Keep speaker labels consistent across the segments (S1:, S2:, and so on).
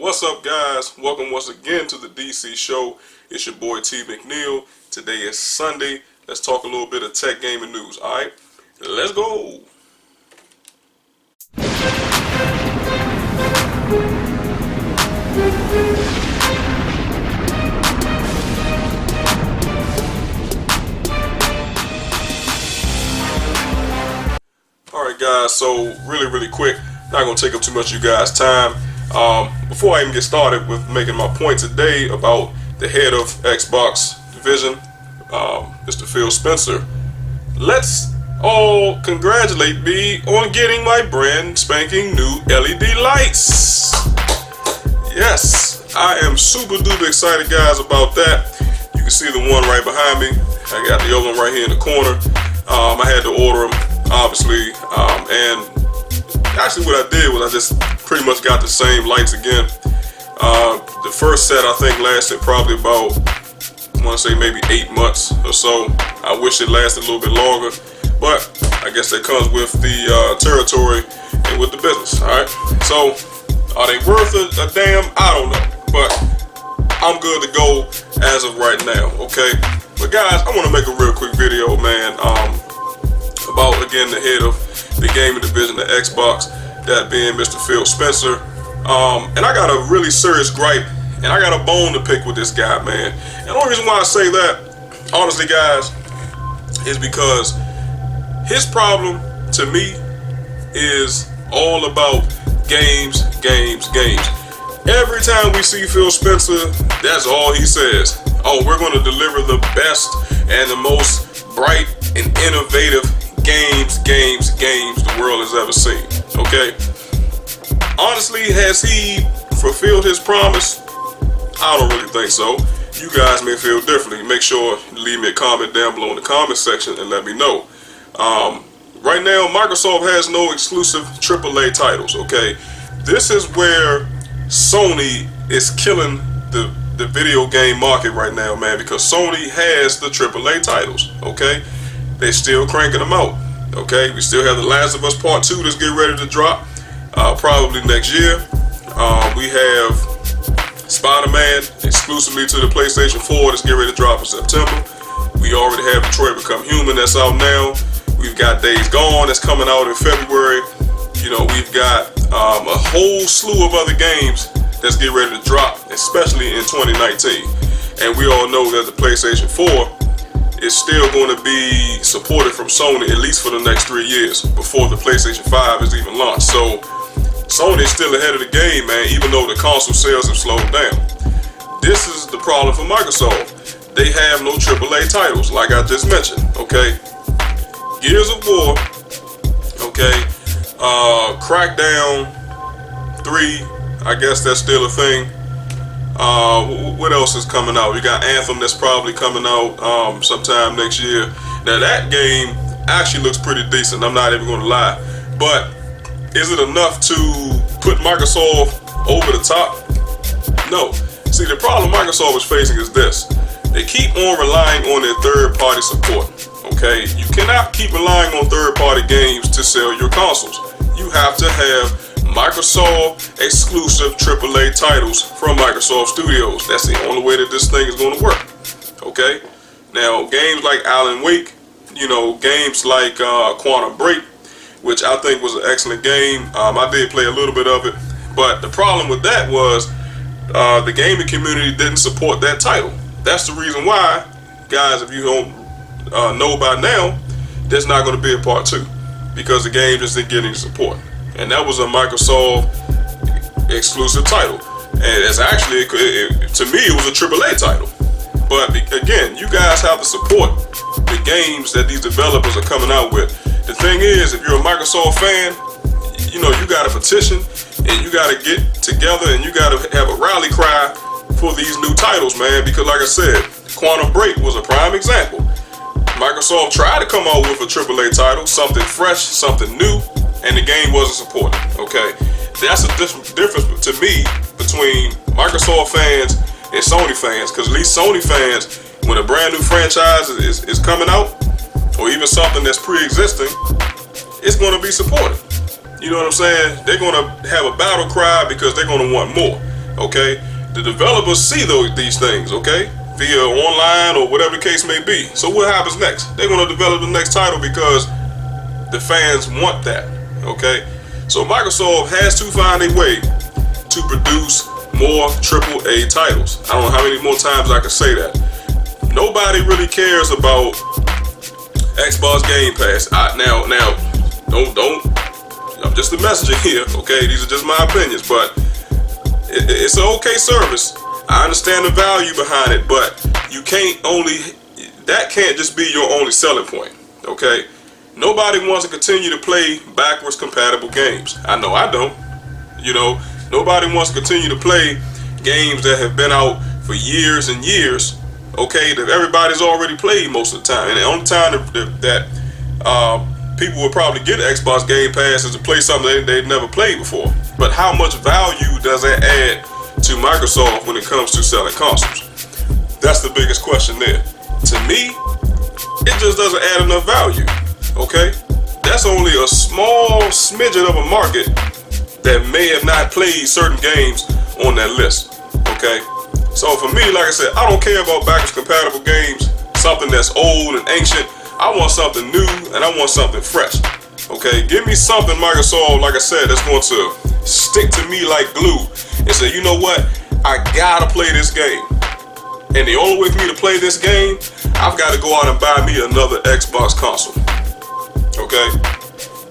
S1: What's up, guys? Welcome once again to the DC show. It's your boy T McNeil. Today is Sunday. Let's talk a little bit of tech gaming news. Alright, let's go. Alright guys, so really quick, not going to take up too much of you guys' time. Before I even get started with making my point today about the head of Xbox division, Mr. Phil Spencer, let's all congratulate me on getting my brand spanking new LED lights. Yes, I am super duper excited, guys, about that. You can see the one right behind me. I got the other one right here in the corner. I had to order them, obviously, and actually what I did was I just pretty much got the same lights again. The first set I think lasted probably about, I want to say maybe 8 months or so. I wish it lasted a little bit longer, but I guess that comes with the territory and with the business. Alright, so are they worth a damn? I don't know, but I'm good to go as of right now. Okay, but guys, I want to make a real quick video, man, about again the head of the gaming division of Xbox, that being Mr. Phil Spencer. And I got a really serious gripe, and I got a bone to pick with this guy, man. And the only reason why I say that, honestly, guys, is because his problem to me is all about games. Every time we see Phil Spencer, that's all he says. Oh, we're going to deliver the best and the most bright and innovative games the world has ever seen. Okay, honestly, has he fulfilled his promise? I don't really think so. You guys may feel differently. Make sure you leave me a comment down below in the comment section and let me know. Right now, Microsoft has no exclusive AAA titles. Okay, this is where Sony is killing the video game market right now, man, because Sony has the AAA titles. Okay, they're still cranking them out. Okay, we still have The Last of Us Part 2 that's getting ready to drop, probably next year. We have Spider-Man exclusively to the PlayStation 4 that's getting ready to drop in September. We already have Detroit Become Human that's out now. We've got Days Gone that's coming out in February. You know, we've got a whole slew of other games that's getting ready to drop, especially in 2019. And we all know that the PlayStation 4 is still going to be supported from Sony at least for the next 3 years before the PlayStation 5 is even launched. So Sony is still ahead of the game, man, even though the console sales have slowed down. This is the problem for Microsoft. They have no AAA titles, like I just mentioned. Okay, Gears of War, okay, Crackdown 3, I guess that's still a thing. What else is coming out? We got Anthem that's probably coming out sometime next year. Now that game actually looks pretty decent, I'm not even going to lie. But is it enough to put Microsoft over the top? No. See, the problem Microsoft is facing is this. They keep on relying on their third-party support. Okay, you cannot keep relying on third-party games to sell your consoles. You have to have Microsoft exclusive AAA titles from Microsoft Studios. That's the only way that this thing is going to work. Okay, now games like Alan Wake, you know, games like Quantum Break, which I think was an excellent game. I did play a little bit of it, but the problem with that was the gaming community didn't support that title. That's the reason why, guys, if you don't know by now, there's not going to be a part 2, because the game just didn't get any support. And that was a Microsoft exclusive title. And it's actually, to me, it was a AAA title. But again, you guys have to support the games that these developers are coming out with. The thing is, if you're a Microsoft fan, you know, you got to petition and you got to get together and you got to have a rally cry for these new titles, man. Because like I said, Quantum Break was a prime example. Microsoft tried to come out with a AAA title, something fresh, something new, and the game wasn't supported. Okay, that's a difference to me between Microsoft fans and Sony fans, because at least Sony fans, when a brand new franchise is coming out, or even something that's pre-existing, it's going to be supported. You know what I'm saying? They're going to have a battle cry because they're going to want more. Okay, the developers see these things, okay, via online or whatever the case may be. So what happens next? They're going to develop the next title because the fans want that. Okay, so Microsoft has to find a way to produce more AAA titles. I don't know how many more times I can say that. Nobody really cares about Xbox Game Pass. Now, don't. I'm just a messenger here. Okay, these are just my opinions, but it's an okay service. I understand the value behind it, but that can't just be your only selling point. Okay, nobody wants to continue to play backwards compatible games. I know I don't. You know, nobody wants to continue to play games that have been out for years and years. Okay, that everybody's already played most of the time, and the only time that people will probably get Xbox Game Pass is to play something they've never played before. But how much value does that add to Microsoft when it comes to selling consoles? That's the biggest question there. To me, it just doesn't add enough value. Okay, that's only a small smidgen of a market that may have not played certain games on that list. Okay. So for me, like I said, I don't care about backwards compatible games, something that's old and ancient. I want something new and I want something fresh. Okay, give me something, Microsoft, like I said, that's going to stick to me like glue and say, you know what, I gotta play this game. And the only way for me to play this game, I've got to go out and buy me another Xbox console. Okay,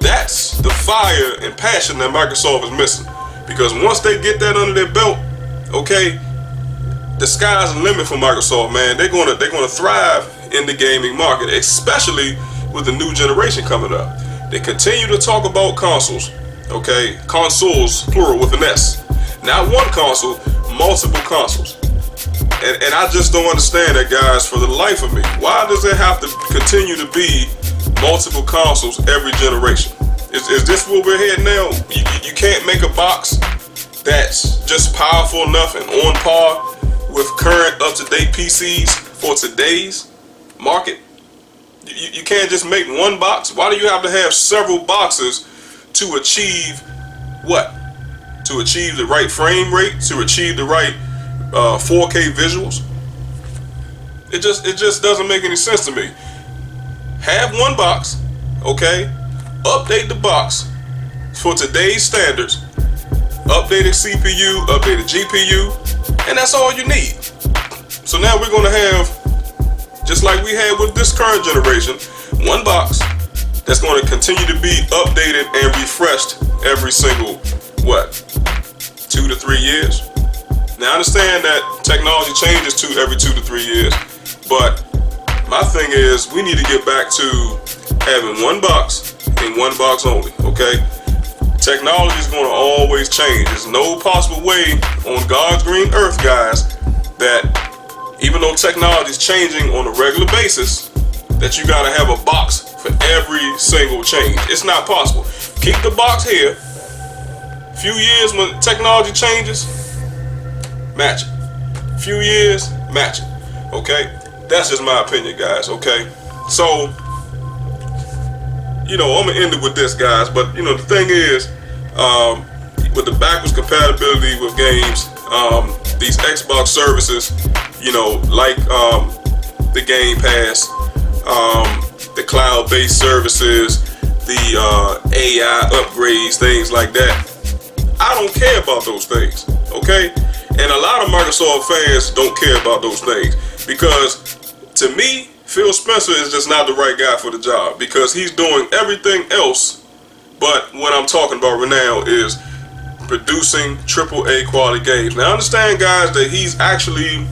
S1: that's the fire and passion that Microsoft is missing. Because once they get that under their belt, okay, the sky's the limit for Microsoft, man. They're gonna thrive in the gaming market, especially with the new generation coming up. They continue to talk about consoles, okay? Consoles, plural, with an S. Not one console, multiple consoles. And I just don't understand that, guys, for the life of me. Why does it have to continue to be multiple consoles every generation? Is this where we're heading now? You can't make a box that's just powerful enough and on par with current up-to-date PCs for today's market. You can't just make one box. Why do you have to have several boxes to achieve what? To achieve the right frame rate, to achieve the right 4K visuals? It just doesn't make any sense to me. Have one box, okay? Update the box for today's standards. Updated CPU, updated GPU, and that's all you need. So now we're going to have, just like we had with this current generation, one box that's going to continue to be updated and refreshed every single, 2 to 3 years? Now I understand that technology changes every 2 to 3 years, but my thing is we need to get back to having one box and one box only, okay? Technology is going to always change. There's no possible way on God's green earth, guys, that even though technology is changing on a regular basis, that you got to have a box for every single change. It's not possible. Keep the box here. Few years when technology changes, match it. Few years, match it. Okay? That's just my opinion, guys. Okay? So, I'm going to end it with this, guys, but, the thing is, with the backwards compatibility with games, these Xbox services, like the Game Pass, the cloud-based services, the AI upgrades, things like that, I don't care about those things, okay? And a lot of Microsoft fans don't care about those things because, to me, Phil Spencer is just not the right guy for the job because he's doing everything else, but what I'm talking about right now is producing AAA quality games. Now, I understand, guys, that he's actually,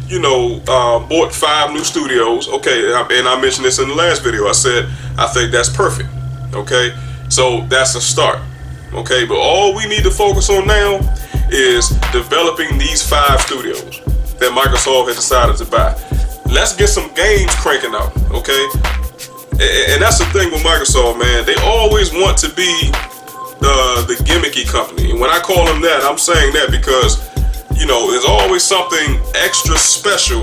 S1: bought 5 new studios. Okay, and I mentioned this in the last video. I said I think that's perfect. Okay, so that's a start. Okay, but all we need to focus on now is developing these 5 studios that Microsoft has decided to buy. Let's get some games cranking out, okay? And that's the thing with Microsoft, man. They always want to be the gimmicky company. And when I call them that, I'm saying that because, there's always something extra special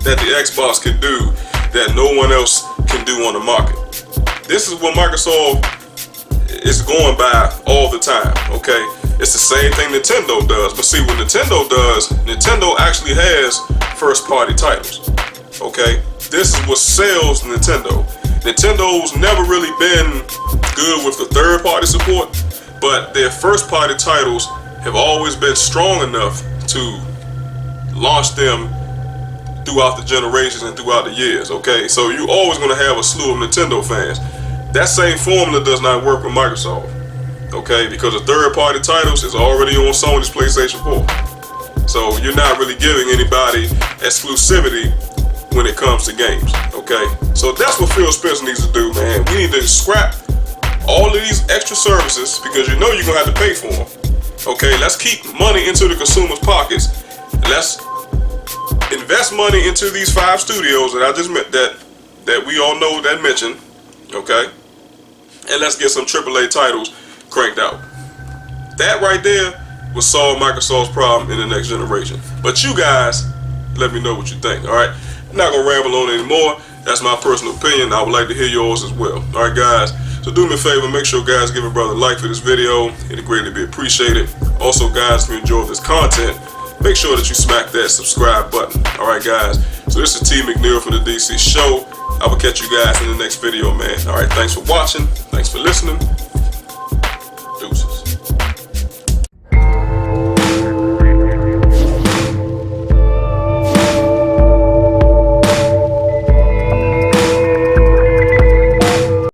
S1: that the Xbox can do that no one else can do on the market. This is what Microsoft is going by all the time, okay? It's the same thing Nintendo does. But see, what Nintendo does, Nintendo actually has first-party titles. Okay? This is what sells Nintendo. Nintendo's never really been good with the third-party support, but their first-party titles have always been strong enough to launch them throughout the generations and throughout the years, okay? So you're always going to have a slew of Nintendo fans. That same formula does not work with Microsoft, okay? Because the third-party titles is already on Sony's PlayStation 4. So you're not really giving anybody exclusivity when it comes to games, okay? So that's what Phil Spencer needs to do, man. We need to scrap all of these extra services because you know you're going to have to pay for them. Okay, let's keep money into the consumer's pockets. Let's invest money into these 5 studios that I just met that we all know that mentioned. Okay, and let's get some AAA titles cranked out. That right there will solve Microsoft's problem in the next generation. But you guys, let me know what you think. All right, I'm not gonna ramble on anymore. That's my personal opinion. I would like to hear yours as well. All right, guys. So do me a favor, make sure guys give a brother a like for this video. It'd greatly be appreciated. Also guys, if you enjoy this content, make sure that you smack that subscribe button. Alright guys, so this is T McNeil from the DC Show. I will catch you guys in the next video, man. Alright, thanks for watching. Thanks for listening.